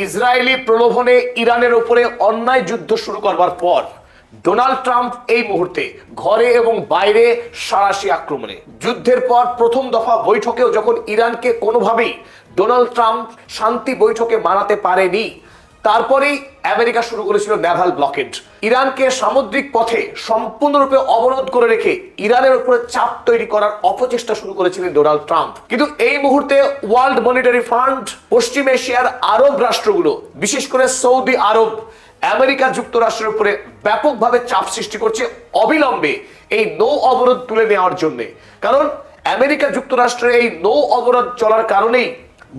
Israeli প্রলোভনে ইরানের উপরে অন্যায় যুদ্ধ শুরু করবার পর ডোনাল্ড ট্রাম্প এই মুহূর্তে ঘরে এবং বাইরে সাঁড়াশি আক্রমণে। যুদ্ধের পর প্রথম দফা বৈঠকেও যখন ইরানকে কোনোভাবেই ডোনাল্ড ট্রাম্প শান্তি বৈঠকে মানাতে পারেনি, তারপরেই আমেরিকা শুরু করেছিল নেভাল ব্লকেড। ইরানকে সামুদ্রিক পথে সম্পূর্ণরূপে অবরোধ করে রেখে ইরানের উপরে চাপ তৈরি করার অপচেষ্টা শুরু করেছিলেন ডোনাল্ড ট্রাম্প। কিন্তু এই মুহূর্তে ওয়ার্ল্ড মনিটারি ফান্ড, পশ্চিম এশিয়ার আরব রাষ্ট্রগুলো, বিশেষ করে সৌদি আরব, আমেরিকা যুক্তরাষ্ট্রের উপরে ব্যাপকভাবে চাপ সৃষ্টি করছে অবিলম্বে এই নৌ অবরোধ তুলে নেওয়ার জন্য। কারণ আমেরিকা যুক্তরাষ্ট্রের এই নৌ অবরোধ চলার কারণেই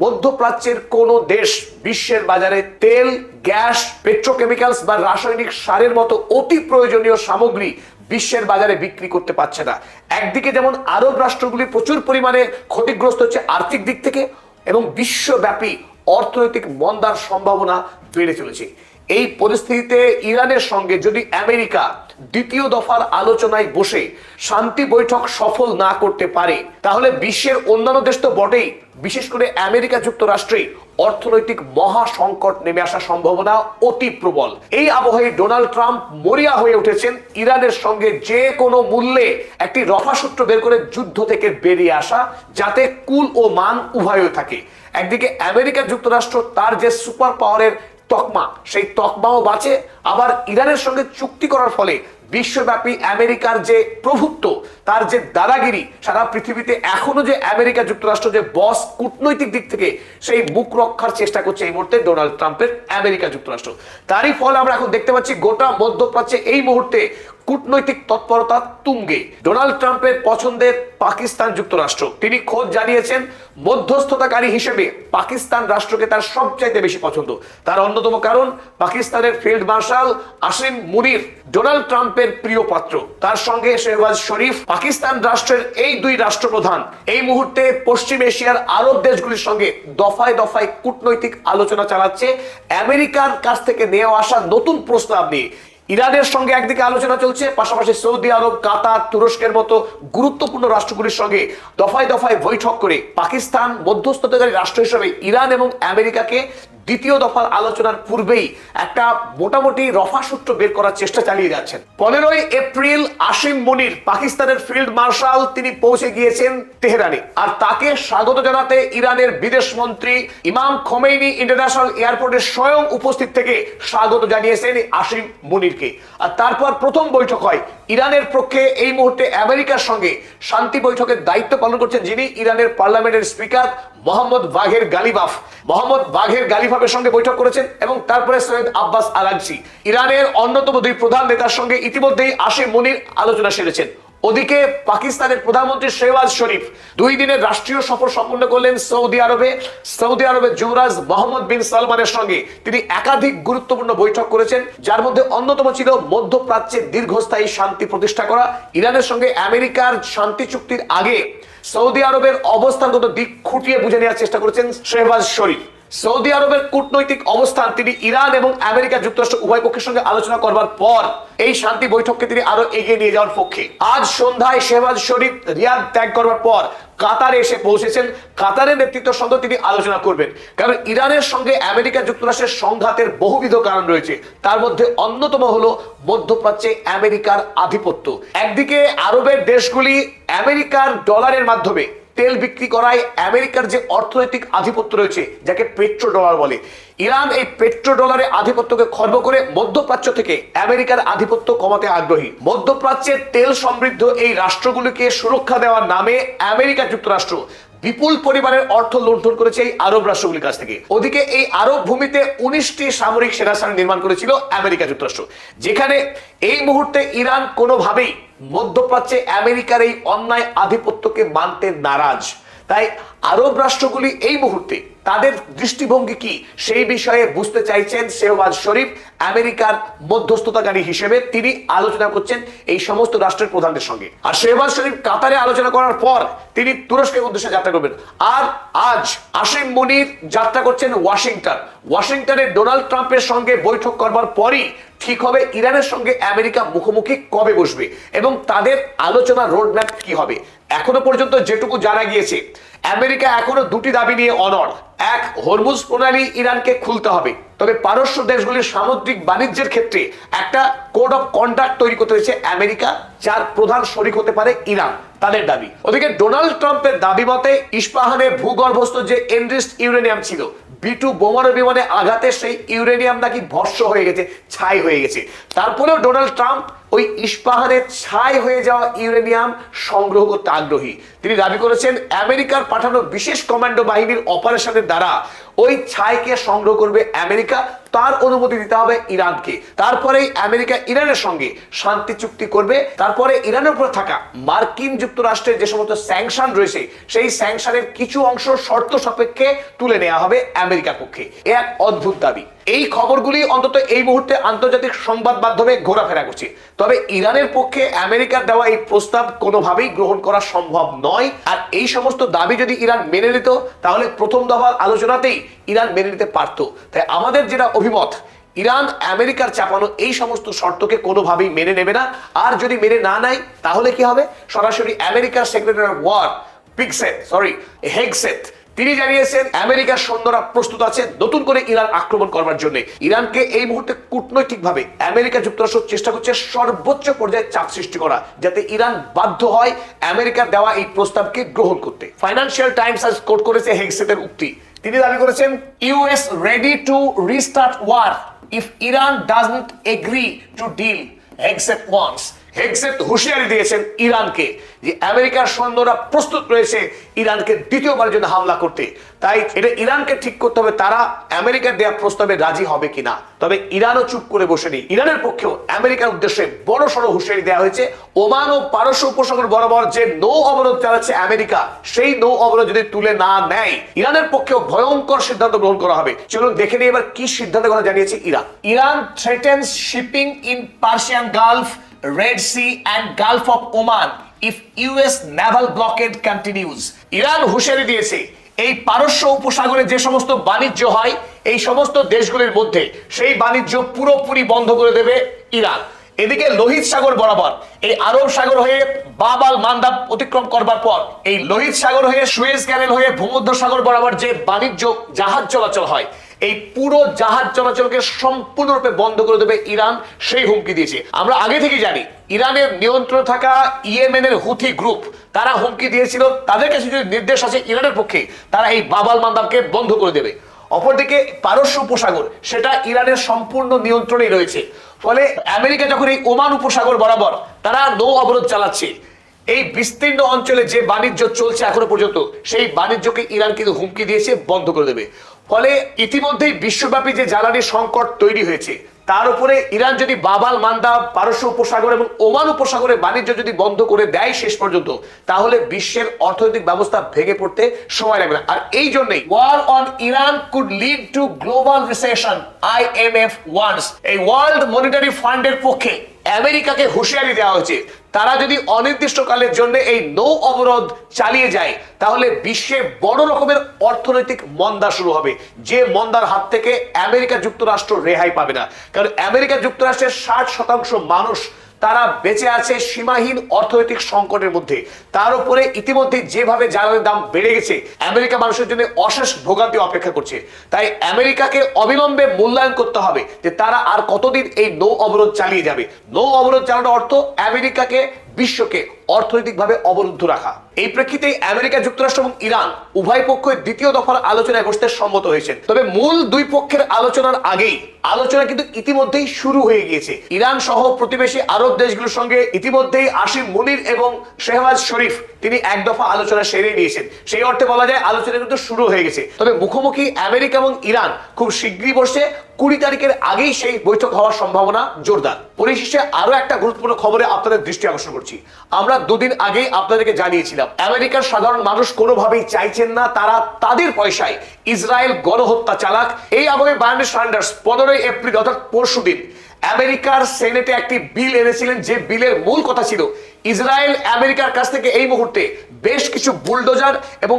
মধ্যপ্রাচ্যের কোন দেশ বিশ্বের বাজারে তেল, গ্যাস, পেট্রোকেমিক্যালস বা রাসায়নিক সারের মতো অতি প্রয়োজনীয় সামগ্রী বিশ্বের বাজারে বিক্রি করতে পারছে না। একদিকে যেমন আরব রাষ্ট্রগুলি প্রচুর পরিমাণে ক্ষতিগ্রস্ত হচ্ছে আর্থিক দিক থেকে, এবং বিশ্বব্যাপী অর্থনৈতিক মন্দার সম্ভাবনা বেড়ে চলেছে। এই পরিস্থিতিতে ইরানের সঙ্গে যদি আমেরিকা দ্বিতীয় দফার আলোচনায় বসে শান্তি বৈঠক সফল না করতে পারে, তাহলে বিশ্বের অন্যান্য দেশ তো বটেই, বিশেষ করে আমেরিকা যুক্তরাষ্ট্রে অর্থনৈতিক মহা সংকট নেমে আসার সম্ভাবনা অতি প্রবল। এই আবহে ডোনাল্ড ট্রাম্প মরিয়া হয়ে উঠেছেন ইরানের সঙ্গে যে কোনো মূল্যে একটি রফাসূত্র বের করে যুদ্ধ থেকে বেরিয়ে আসা, যাতে কুল ও মান উভয়ই থাকে। একদিকে আমেরিকা যুক্তরাষ্ট্র তার যে সুপার পাওয়ারের তকমা, সেই তকমাও বাঁচে, আবার ইরানের সঙ্গে চুক্তি করার ফলে বিশ্বব্যাপী আমেরিকার যে প্রভুত্ব, তার যে দাদাগিরি, সারা পৃথিবীতে এখনো যে আমেরিকা যুক্তরাষ্ট্র যে বস কূটনৈতিক দিক থেকে, সেই মুখ রক্ষার চেষ্টা করছে এই মুহূর্তে ডোনাল্ড ট্রাম্পের আমেরিকা যুক্তরাষ্ট্র। তারই ফল আমরা এখন দেখতে পাচ্ছি গোটা মধ্যপ্রাচ্যে এই মুহূর্তে কূটনৈতিক তৎপরতা তুঙ্গে। ডোনাল্ড ট্রাম্পের পছন্দের পাকিস্তান যুক্তরাষ্ট্র, তিনি খোদ জানিয়েছেন মধ্যস্থতাকারী হিসেবে পাকিস্তান রাষ্ট্রকে তার সবচাইতে বেশি পছন্দ। তার অন্যতম কারণ পাকিস্তানের ফিল্ড মার্শাল আসিম মুনির ডোনাল্ড ট্রাম্পের প্রিয় পাত্র, তার সঙ্গে শেহবাজ শরীফ। পাকিস্তান রাষ্ট্রের এই দুই রাষ্ট্রপ্রধান এই মুহূর্তে পশ্চিম এশিয়ার আরব দেশগুলির সঙ্গে দফায় দফায় কূটনৈতিক আলোচনা চালাচ্ছে আমেরিকার কাছ থেকে নেওয়া আসা নতুন প্রস্তাব নিয়ে। ইরানের সঙ্গে একদিকে আলোচনা চলছে, পাশাপাশি সৌদি আরব, কাতার, তুরস্কের মতো গুরুত্বপূর্ণ রাষ্ট্রগুলির সঙ্গে দফায় দফায় বৈঠক করে পাকিস্তান মধ্যস্থতাকারী রাষ্ট্র হিসেবে ইরান এবং আমেরিকাকে দ্বিতীয় দফার আলোচনার পূর্বেই একটা মোটামুটি রফাসূত্র বের করার চেষ্টা চালিয়ে যাচ্ছেন। 15 এপ্রিল আসিম মুনির, পাকিস্তানের ফিল্ড মার্শাল, তিনি পৌঁছে গিয়েছেন তেহরানে, আর তাকে স্বাগত জানাতে ইরানের বিদেশ মন্ত্রী ইমাম খোমেনি ইন্টারন্যাশনাল এয়ারপোর্টে স্বয়ং উপস্থিত থেকে স্বাগত জানিয়েছেন আসিম মুনিরকে। আর তারপর প্রথম বৈঠক হয়। ইরানের পক্ষে এই মুহূর্তে আমেরিকার সঙ্গে শান্তি বৈঠকের দায়িত্ব পালন করছেন যিনি ইরানের পার্লামেন্টের স্পিকার মোহাম্মদ বাঘের গালিবাফ। মোহাম্মদ বাঘের গালিবাফের সঙ্গে বৈঠক করেছেন, এবং তারপরে সৈয়দ আব্বাস আরাগচি, ইরানের অন্যতম দুই প্রধান নেতার সঙ্গে ইতিমধ্যেই আসিম মুনির আলোচনা সেরেছেন। ওদিকে পাকিস্তানের প্রধানমন্ত্রী শেহবাজ শরীফ 2 দিনের রাষ্ট্রীয় সফর সম্পন্ন করলেন সৌদি আরবে। সৌদি আরবের যুবরাজ মোহাম্মদ বিন সালমানের সঙ্গে তিনি একাধিক গুরুত্বপূর্ণ বৈঠক করেছেন, যার মধ্যে অন্যতম ছিল মধ্যপ্রাচ্যে দীর্ঘস্থায়ী শান্তি প্রতিষ্ঠা করা। ইরানের সঙ্গে আমেরিকার শান্তি চুক্তির আগে সৌদি আরবের অবস্থানগত দিক খুঁটিয়ে বুঝে নেওয়ার চেষ্টা করেছেন শেহবাজ শরীফ। সৌদি আরবের কূটনৈতিক অবস্থান তিনি ইরান এবং আমেরিকা যুক্তরাষ্ট্র উভয় পক্ষের সঙ্গে আলোচনা করবার পর এই শান্তি বৈঠককে তিনি আরো এগিয়ে নিয়ে যাওয়ার পক্ষে। আজ সন্ধ্যায় শেহবাজ শরীফ রিয়াদ ত্যাগ করবার পর কাতারে এসে পৌঁছেছেন। কাতারের নেতৃত্বের সঙ্গে তিনি আলোচনা করবেন, কারণ ইরানের সঙ্গে আমেরিকা যুক্তরাষ্ট্রের সংঘাতের বহুবিধ কারণ রয়েছে। তার মধ্যে অন্যতম হলো মধ্যপ্রাচ্যে আমেরিকার আধিপত্য। একদিকে আরবের দেশগুলি আমেরিকার ডলারের মাধ্যমে তেল বিক্রি করায় আমেরিকার যে অর্থনৈতিক আধিপত্য রয়েছে, যাকে পেট্রো ডলার বলে, ইরান এই পেট্রো ডলারের আধিপত্যকে খর্ব করে মধ্যপ্রাচ্য থেকে আমেরিকার আধিপত্য কমাতে আগ্রহী। মধ্যপ্রাচ্যের তেল সমৃদ্ধ এই রাষ্ট্রগুলিকে সুরক্ষা দেওয়ার নামে আমেরিকা যুক্তরাষ্ট্র বিপুল পরিমাণের অর্থ লুণ্ঠন করেছে এই আরব রাষ্ট্রগুলির কাছ থেকে। ওদিকে এই আরব ভূমিতে 19টি সামরিক সেনাস্থান নির্মাণ করেছিল আমেরিকা যুক্তরাষ্ট্র, যেখানে এই মুহূর্তে ইরান কোনোভাবেই মধ্যপ্রাচ্যে আমেরিকার এই অন্যায় আধিপত্যকে মানতে নারাজ। তাই আরব রাষ্ট্রগুলি এই মুহূর্তে তাদের দৃষ্টিভঙ্গি কি সেই বিষয়ে বুঝতে চাইছেন শেহবাজ শরীফ আমেরিকার মধ্যস্থতাকারী হিসেবে। তিনি আলোচনা করছেন এই সমস্ত রাষ্ট্রের প্রধানদের সঙ্গে। আর শেহবাজ শরীফ কাতারে আলোচনা করার পর তিনি তুরস্কের উদ্দেশ্যে যাত্রা করবেন। আর আজ আসিম মুনির যাত্রা করছেন ওয়াশিংটন। ওয়াশিংটনে ডোনাল্ড ট্রাম্পের সঙ্গে বৈঠক করবার পরই ঠিক হবে ইরানের সঙ্গে আমেরিকা মুখোমুখি কবে বসবে এবং তাদের আলোচনার রোডম্যাপ কি হবে। এখনো পর্যন্ত যেটুকু জানা গিয়েছে, আমেরিকা এখনো দুটি দাবি নিয়ে অনড়। এক, হরমুজ প্রণালী ইরানকে খুলতে হবে, তবে পারস্য দেশগুলির সামুদ্রিক বাণিজ্যের ক্ষেত্রে একটা কোড অফ কন্ডাক্ট তৈরি করতে হয়েছে আমেরিকা, যার প্রধান শরিক হতে পারে ইরান, তাদের দাবি। ওদিকে ডোনাল্ড ট্রাম্পের দাবি মতে ইস্পাহানে ভূগর্ভস্থ যে এনরিচড ইউরেনিয়াম ছিল, B2 বোমারু বিমানে আঘাতে সেই ইউরেনিয়াম নাকি ভস্ম হয়ে গেছে, ছাই হয়ে গেছে। তারপরেও ডোনাল্ড ট্রাম্প ওই ইস্পাহানের ছাই হয়ে যাওয়া ইউরেনিয়াম সংগ্রহ করতে আগ্রহী। তিনি দাবি করেছেন আমেরিকার পাঠানো বিশেষ কমান্ডো বাহিনীর অপারেশনের দ্বারা ওই ছাইকে সংগ্রহ করবে আমেরিকা, তার অনুমতি দিতে হবে ইরানকে। তারপরেই আমেরিকা ইরানের সঙ্গে শান্তি চুক্তি করবে। তারপরে ইরানের উপর থাকা মার্কিন যুক্তরাষ্ট্রের যে সমস্ত স্যাংশন রয়েছে, সেই স্যাংশনের কিছু অংশ শর্ত সাপেক্ষে তুলে নেওয়া হবে আমেরিকার পক্ষে। এক অদ্ভুত দাবি। এই খবরগুলি অন্তত এই মুহূর্তে আন্তর্জাতিক সংবাদ মাধ্যমে ঘোরাফেরা করছে। তবে ইরানের পক্ষে আমেরিকার দেওয়া এই প্রস্তাব কোনোভাবেই গ্রহণ করা সম্ভব নয়। আর এই সমস্ত দাবি যদি ইরান মেনে নিত, তাহলে প্রথম দফার আলোচনাতেই ইরান মেনে নিতে পারত। তাই আমাদের যেটা অভিমত, ইরান আমেরিকার চাপানো এই সমস্ত শর্তকে কোনোভাবেই মেনে নেবে না। আর যদি মেনে না নেয়, তাহলে কি হবে? সরাসরি আমেরিকার সেক্রেটারি অফ ওয়ার হেগসেথ তিনি জানিয়েছেন আমেরিকার সৈন্যরা প্রস্তুত আছে নতুন করে ইরান আক্রমণ করবার জন্য। ইরানকে এই মুহূর্তে কূটনৈতিকভাবে আমেরিকা যুক্তরাষ্ট্র চেষ্টা করছে সর্বোচ্চ পর্যায়ে চাপ সৃষ্টি করা, যাতে ইরান বাধ্য হয় আমেরিকার দেওয়া এই প্রস্তাবকে গ্রহণ করতে। ফাইন্যান্সিয়াল টাইমস আজ কোট করেছে হেগসেথের উক্তি। তিনি দাবি করেছেন US ready to restart war if Iran doesn't agree to deal, Hegseth warns. Hegseth হুঁশিয়ারি দিয়েছেন ইরানকে যে আমেরিকার সৈন্যরা প্রস্তুত রয়েছে ইরানকে দ্বিতীয়বারের জন্য হামলা করতে। তাই এটা ইরানকে ঠিক করতে হবে তারা আমেরিকার দেওয়া প্রস্তাবে রাজি হবে কিনা। তবে ইরানও চুপ করে বসেনি। ইরানের পক্ষেও আমেরিকার উদ্দেশ্যে বড় সড় হুঁশিয়ারি দেওয়া হয়েছে। ওমান ও পারস্য উপসাগর বরাবর যে নৌ অবরোধ চালাচ্ছে আমেরিকা, সেই নৌ অবরোধ যদি তুলে না নেয়, ইরানের পক্ষেও ভয়ঙ্কর সিদ্ধান্ত গ্রহণ করা হবে। চলুন দেখে নিই এবার কি সিদ্ধান্তের কথা জানিয়েছে Iran. Iran threatens shipping in Persian Gulf, Red Sea and Gulf of Oman if US naval blockade continues. Iran হুঁশিয়ারি দিয়েছে এই পারস্য উপসাগরে যে সমস্ত বাণিজ্য হয় এই সমস্ত দেশগুলির মধ্যে সেই বাণিজ্য পুরোপুরি বন্ধ করে দেবে ইরান। এদিকে লোহিত সাগর বরাবর এই আরব সাগর হয়ে বাব আল মান্দাব অতিক্রম করবার পর এই লোহিত সাগর হয়ে সুয়েজ ক্যানেল হয়ে ভূমধ্য সাগর বরাবর যে বাণিজ্য জাহাজ চলাচল হয়, এই পুরো জাহাজ চলাচলকে সম্পূর্ণরূপে বন্ধ করে দেবে ইরান, সেই হুমকি দিয়েছে। আমরা আগে থেকে জানি ইরানের নিয়ন্ত্রণ থাকা ইয়েমেনের হুথি গ্রুপ তারা হুমকি দিয়েছিল, তাদের কাছে যদি নির্দেশ আছে ইরানের পক্ষে, তারা এই বাব আল মান্দাবকে বন্ধ করে দেবে। অপরদিকে পারস্য উপসাগর সেটা ইরানের সম্পূর্ণ নিয়ন্ত্রণেই রয়েছে। ফলে আমেরিকা যখন এই ওমান উপসাগর বরাবর তারা নৌ অবরোধ চালাচ্ছে, এই বিস্তীর্ণ অঞ্চলে যে বাণিজ্য চলছে এখনো পর্যন্ত, সেই বাণিজ্যকে ইরান কিন্তু হুমকি দিয়েছে বন্ধ করে দেবে। ফলে ইতিমধ্যেই বিশ্বব্যাপী যে জ্বালানি সংকট তৈরি হয়েছে, তার উপরে ইরান যদি বাব আল মান্দাব, পারস্য উপসাগর এবং ওমান উপসাগরের বাণিজ্য যদি বন্ধ করে দেয় শেষ পর্যন্ত, তাহলে বিশ্বের অর্থনৈতিক ব্যবস্থা ভেঙে পড়তে সময় লাগবে না। আর এই জন্যই war on Iran could lead to global recession, IMF warns. এই ওয়ার্ল্ড মনিটারি ফান্ডের পক্ষে আমেরিকাকে হুঁশিয়ারি দেওয়া হয়েছে, তারা যদি অনির্দিষ্টকালের জন্য এই নৌ অবরোধ চালিয়ে যায়, তাহলে বিশ্বে বড় রকমের অর্থনৈতিক মন্দা শুরু হবে, যে মন্দার হাত থেকে আমেরিকা যুক্তরাষ্ট্র রেহাই পাবে না। কারণ আমেরিকা যুক্তরাষ্ট্রের 60% মানুষ তারা বেঁচে আছে সীমাহীন অর্থনৈতিক সংকটের মধ্যে। তার উপরে ইতিমধ্যে যেভাবে জ্বালানির দাম বেড়ে গেছে, আমেরিকা মানুষের জন্য অশেষ ভোগান্তি অপেক্ষা করছে। তাই আমেরিকাকে অবিলম্বে মূল্যায়ন করতে হবে যে তারা আর কতদিন এই নৌ অবরোধ চালিয়ে যাবে। নৌ অবরোধ চালানোর অর্থ আমেরিকাকে, বিশ্বকে অর্থনৈতিকভাবে অবরুদ্ধ রাখা। এই প্রেক্ষিতে আমেরিকা যুক্তরাষ্ট্র এবং ইরান উভয় পক্ষই দ্বিতীয় দফার আলোচনায় বসতে সম্মত হয়েছেন। তবে মূল দুই পক্ষের আলোচনার আগেই আলোচনা কিন্তু ইতিমধ্যেই শুরু হয়ে গিয়েছে। ইরান সহ প্রতিবেশী আরব দেশগুলোর সঙ্গে ইতিমধ্যেই আসিম মুনির এবং শেহবাজ শরীফ তিনি এক দফা আলোচনা সেরে নিয়েছেন। সেই অর্থে বলা যায় আলোচনা কিন্তু শুরু হয়ে গেছে। তবে মুখোমুখি আমেরিকা এবং ইরান খুব শীঘ্রই বসে 20 তারিখের আগেই সেই বৈঠক হওয়ার সম্ভাবনা জোরদার। পরিশেষে আরো একটা গুরুত্বপূর্ণ খবরে আপনাদের দৃষ্টি আকর্ষণ করছি। আমরা দুদিন আগেই আপনাদেরকে জানিয়েছিলাম আমেরিকার সাধারণ মানুষ কোনোভাবেই চাইছেন না তারা তাদের পয়সায় ইসরায়েল গণহত্যা চালাক। এই আবহে বার্নি স্যান্ডার্স 15 এপ্রিল অর্থাৎ পরশুদিন আমেরিকার সেনেটে একটি বিল এনেছিলেন, যে বিলের মূল কথা ছিল ইসরায়েল আমেরিকার কাছ থেকে এই মুহূর্তে বেশ কিছু বুলডোজার এবং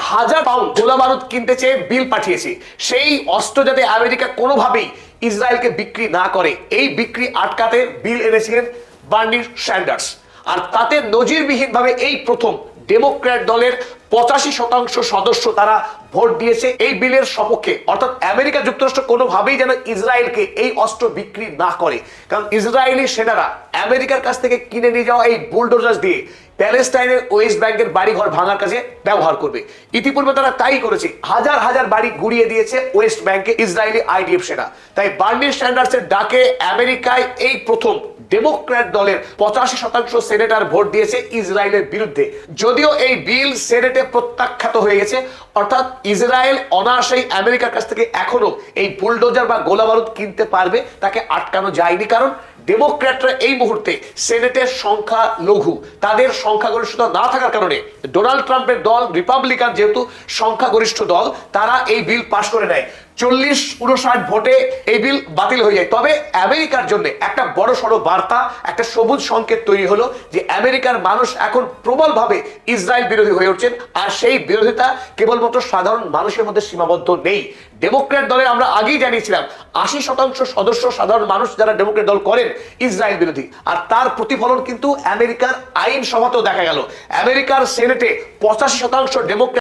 1000 পাউন্ড গোলা বারুদ কিনতে চেয়ে বিল পাঠিয়েছে। সেই অস্ত্র যাতে আমেরিকা কোনোভাবেই ইসরায়েলকে বিক্রি না করে, এই বিক্রি আটকাতে বিল এনেছিলেন বার্নি স্যান্ডার্স। আর তাতে নজিরবিহীনভাবে এই প্রথম ডেমোক্র্যাট দলের 85% সদস্য তারা ভোট দিয়েছে এই বিলের সপক্ষে। অর্থাৎ আমেরিকা যুক্তরাষ্ট্র কোনোভাবেই যেন ইসরায়েলকে এই অস্ত্র বিক্রি না করে, কারণ ইসরায়েলি সেনারা আমেরিকার কাছ থেকে কিনে নিয়ে যাওয়া এই বুলডোজার দিয়ে প্যালেস্টাইনের ওয়েস্ট ব্যাংকের বাড়িঘর ভাঙার কাজে ব্যবহার করবে। ইতিপূর্বে তারা তাই করেছে, হাজার হাজার বাড়ি গুড়িয়ে দিয়েছে ওয়েস্ট ব্যাংকে ইসরায়েলি আইডিএফ সেনা। তাই বার্নি স্যান্ডার্সের ডাকে আমেরিকায় এই প্রথম ডেমোক্র্যাট দলের 85% সেনেটার ভোট দিয়েছে ইসরায়েলের বিরুদ্ধে। যদিও এই বিল সেনেটে প্রত্যাখ্যাত হয়ে গেছে, অর্থাৎ ইসরায়েল অনায়াসেই আমেরিকার কাছ থেকে এখনো এই বুলডোজার বা গোলা বারুদ কিনতে পারবে, তাকে আটকানো যায়নি। কারণ ডেমোক্র্যাটরা এই মুহূর্তে সেনেটের সংখ্যা লঘু, তাদের সংখ্যাগরিষ্ঠতা না থাকার কারণে ডোনাল্ড ট্রাম্পের দল রিপাবলিকান যেহেতু সংখ্যাগরিষ্ঠ দল, তারা এই বিল পাশ করে নেয়। 40-59 ভোটে এই বিল বাতিল হয়ে যায়। তবে আমেরিকার জন্য একটা বড় সড়ো বার্তা, একটা সবুজ সংকেত তৈরি হলো যে আমেরিকার মানুষ এখন প্রবলভাবে ইসরায়েল বিরোধী হয়ে উঠছেন। আর সেই বিরোধিতা কেবলমাত্র সাধারণ মানুষের মধ্যে সীমাবদ্ধ নেই। ডেমোক্র্যাট দলের আমরা আগেই জানিয়েছিলাম 80% সদস্য সাধারণ মানুষ যারা ডেমোক্র্যাট দল করেন ইসরায়েল বিরোধী। আর তার প্রতিফলন কিন্তু আমেরিকার আইনসভাতেও দেখা গেল। আমেরিকার সেনেটে 85% ডেমোক্র্যাট